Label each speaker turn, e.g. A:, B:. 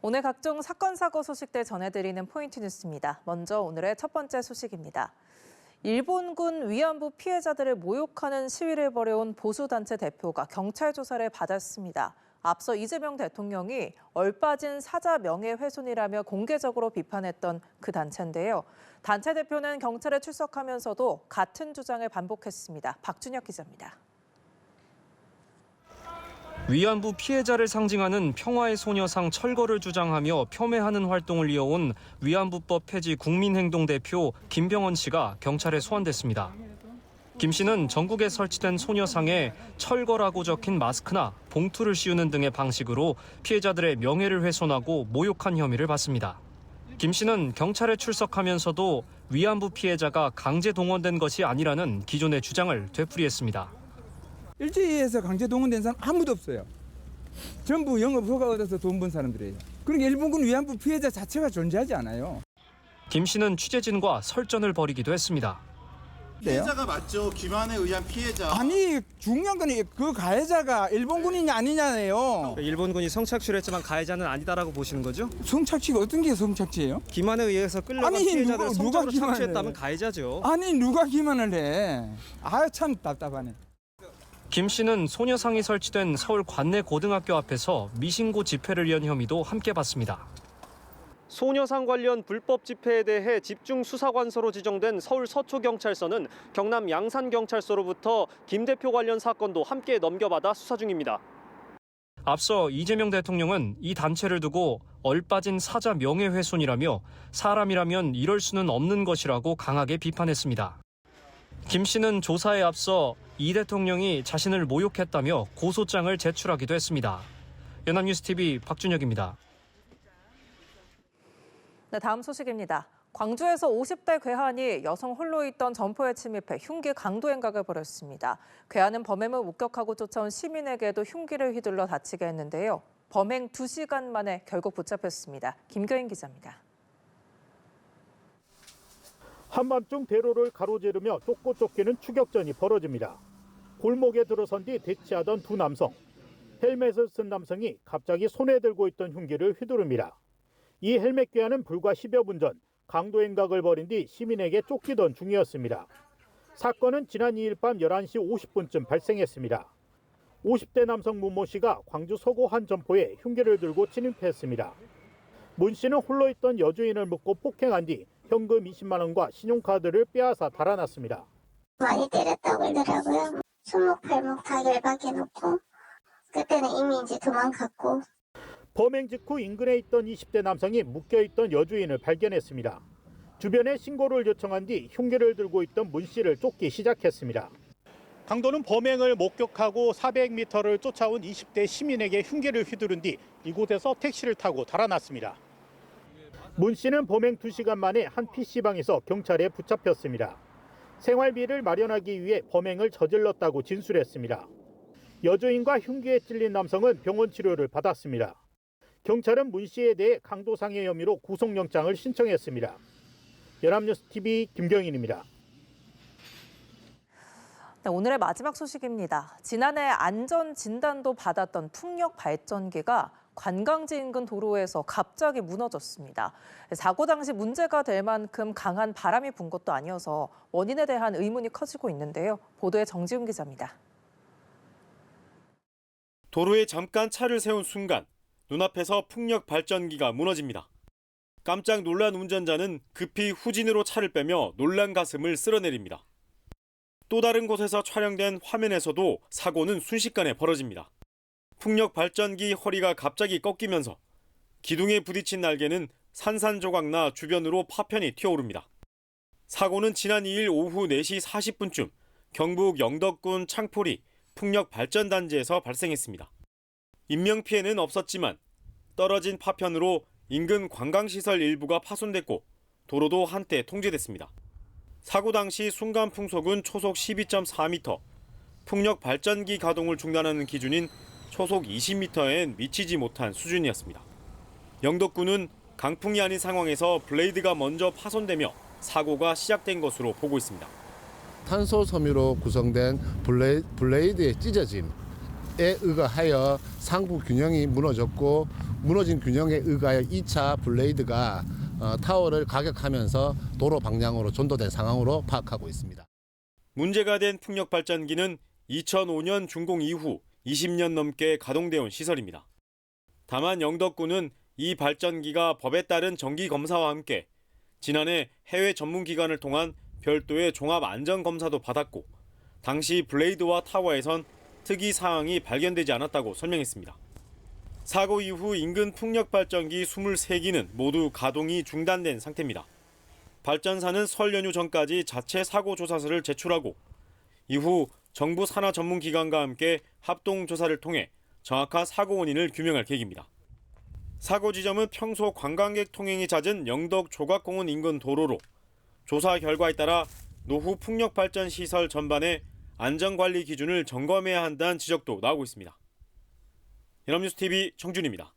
A: 오늘 각종 사건, 사고 소식들 전해드리는 포인트 뉴스입니다. 먼저 오늘의 첫 번째 소식입니다. 일본군 위안부 피해자들을 모욕하는 시위를 벌여온 보수단체 대표가 경찰 조사를 받았습니다. 앞서 이재명 대통령이 얼빠진 사자 명예훼손이라며 공개적으로 비판했던 그 단체인데요. 단체 대표는 경찰에 출석하면서도 같은 주장을 반복했습니다. 박준혁 기자입니다.
B: 위안부 피해자를 상징하는 평화의 소녀상 철거를 주장하며 폄훼하는 활동을 이어온 위안부법 폐지 국민행동 대표 김병원 씨가 경찰에 소환됐습니다. 김 씨는 전국에 설치된 소녀상에 철거라고 적힌 마스크나 봉투를 씌우는 등의 방식으로 피해자들의 명예를 훼손하고 모욕한 혐의를 받습니다. 김 씨는 경찰에 출석하면서도 위안부 피해자가 강제 동원된 것이 아니라는 기존의 주장을 되풀이했습니다.
C: 일제에서 강제 동원된 사람 아무도 없어요. 전부 영업 허가 얻어서 돈 번 사람들이에요. 그러니까 일본군 위안부 피해자 자체가 존재하지 않아요.
B: 김 씨는 취재진과 설전을 벌이기도 했습니다.
D: 피해자가 맞죠. 김한에 의한 피해자.
C: 아니 중요한 건 그 가해자가 일본군이냐 아니냐예요.
E: 일본군이 성착취를 했지만 가해자는 아니다라고 보시는 거죠?
C: 성착취가 어떤 게 성착취예요?
E: 기만에 의해서 끌려간
C: 아니,
E: 피해자들을
C: 누가
E: 성적으로
C: 기만을
E: 착취했다면
C: 해?
E: 가해자죠.
C: 아니 누가 기만을 해? 아 참 답답하네.
B: 김 씨는 소녀상이 설치된 서울 관내 고등학교 앞에서 미신고 집회를 연 혐의도 함께 받습니다.
E: 소녀상 관련 불법 집회에 대해 집중 수사관서로 지정된 서울 서초경찰서는 경남 양산경찰서로부터 김 대표 관련 사건도 함께 넘겨받아 수사 중입니다.
B: 앞서 이재명 대통령은 이 단체를 두고 얼빠진 사자 명예훼손이라며 사람이라면 이럴 수는 없는 것이라고 강하게 비판했습니다. 김 씨는 조사에 앞서 이 대통령이 자신을 모욕했다며 고소장을 제출하기도 했습니다. 연합뉴스TV 박준혁입니다.
A: 네, 다음 소식입니다. 광주에서 50대 괴한이 여성 홀로 있던 점포에 침입해 흉기 강도 행각을 벌였습니다. 괴한은 범행을 목격하고 쫓아온 시민에게도 흉기를 휘둘러 다치게 했는데요. 범행 2시간 만에 결국 붙잡혔습니다. 김교인 기자입니다.
F: 한밤중 대로를 가로지르며 쫓고 쫓기는 추격전이 벌어집니다. 골목에 들어선 뒤 대치하던 두 남성. 헬멧을 쓴 남성이 갑자기 손에 들고 있던 흉기를 휘두릅니다. 이 헬멧 괴한은 불과 10여 분 전 강도 행각을 벌인 뒤 시민에게 쫓기던 중이었습니다. 사건은 지난 2일 밤 11시 50분쯤 발생했습니다. 50대 남성 문 모 씨가 광주 서구 한 점포에 흉기를 들고 침입했습니다. 문 씨는 홀로 있던 여주인을 묶고 폭행한 뒤 현금 20만 원과 신용카드를 빼앗아 달아났습니다.
G: 많이 때렸다고 그러더라고요. 손목 발목 다 열박해놓고 그때는 이미 이제 도망갔고.
F: 범행 직후 인근에 있던 20대 남성이 묶여있던 여주인을 발견했습니다. 주변에 신고를 요청한 뒤 흉기를 들고 있던 문 씨를 쫓기 시작했습니다. 강도는 범행을 목격하고 400m를 쫓아온 20대 시민에게 흉기를 휘두른 뒤 이곳에서 택시를 타고 달아났습니다. 문 씨는 범행 2시간 만에 한 PC방에서 경찰에 붙잡혔습니다. 생활비를 마련하기 위해 범행을 저질렀다고 진술했습니다. 여주인과 흉기에 찔린 남성은 병원 치료를 받았습니다. 경찰은 문 씨에 대해 강도상해 혐의로 구속영장을 신청했습니다. 연합뉴스TV 김경인입니다.
A: 네, 오늘의 마지막 소식입니다. 지난해 안전진단도 받았던 풍력 발전기가 관광지 인근 도로에서 갑자기 무너졌습니다. 사고 당시 문제가 될 만큼 강한 바람이 분 것도 아니어서 원인에 대한 의문이 커지고 있는데요. 보도에 정지훈 기자입니다.
H: 도로에 잠깐 차를 세운 순간 눈앞에서 풍력 발전기가 무너집니다. 깜짝 놀란 운전자는 급히 후진으로 차를 빼며 놀란 가슴을 쓸어내립니다. 또 다른 곳에서 촬영된 화면에서도 사고는 순식간에 벌어집니다. 풍력 발전기 허리가 갑자기 꺾이면서 기둥에 부딪힌 날개는 산산조각나 주변으로 파편이 튀어오릅니다. 사고는 지난 2일 오후 4시 40분쯤 경북 영덕군 창포리 풍력 발전단지에서 발생했습니다. 인명피해는 없었지만 떨어진 파편으로 인근 관광시설 일부가 파손됐고 도로도 한때 통제됐습니다. 사고 당시 순간 풍속은 초속 12.4m, 풍력 발전기 가동을 중단하는 기준인 초속 20m엔 미치지 못한 수준이었습니다. 영덕군은 강풍이 아닌 상황에서 블레이드가 먼저 파손되며 사고가 시작된 것으로 보고 있습니다.
I: 탄소 섬유로 구성된 블레이드의 찢어짐, 의거하여 상부 균형이 무너졌고 무너진 균형에 의거하여 2차 블레이드가 타워를 가격하면서 도로 방향으로 전도된 상황으로 파악하고 있습니다.
H: 문제가 된 풍력 발전기는 2005년 준공 이후 20년 넘게 가동되어 온 시설입니다. 다만 영덕군은 이 발전기가 법에 따른 정기 검사와 함께 지난해 해외 전문기관을 통한 별도의 종합 안전 검사도 받았고 당시 블레이드와 타워에선 특이 사항이 발견되지 않았다고 설명했습니다. 사고 이후 인근 풍력 발전기 23기는 모두 가동이 중단된 상태입니다. 발전사는 설 연휴 전까지 자체 사고 조사서를 제출하고 이후 정부 산하 전문기관과 함께 합동 조사를 통해 정확한 사고 원인을 규명할 계획입니다. 사고 지점은 평소 관광객 통행이 잦은 영덕 조각공원 인근 도로로 조사 결과에 따라 노후 풍력 발전 시설 전반의 안전관리 기준을 점검해야 한다는 지적도 나오고 있습니다. 연합뉴스TV 정준입니다.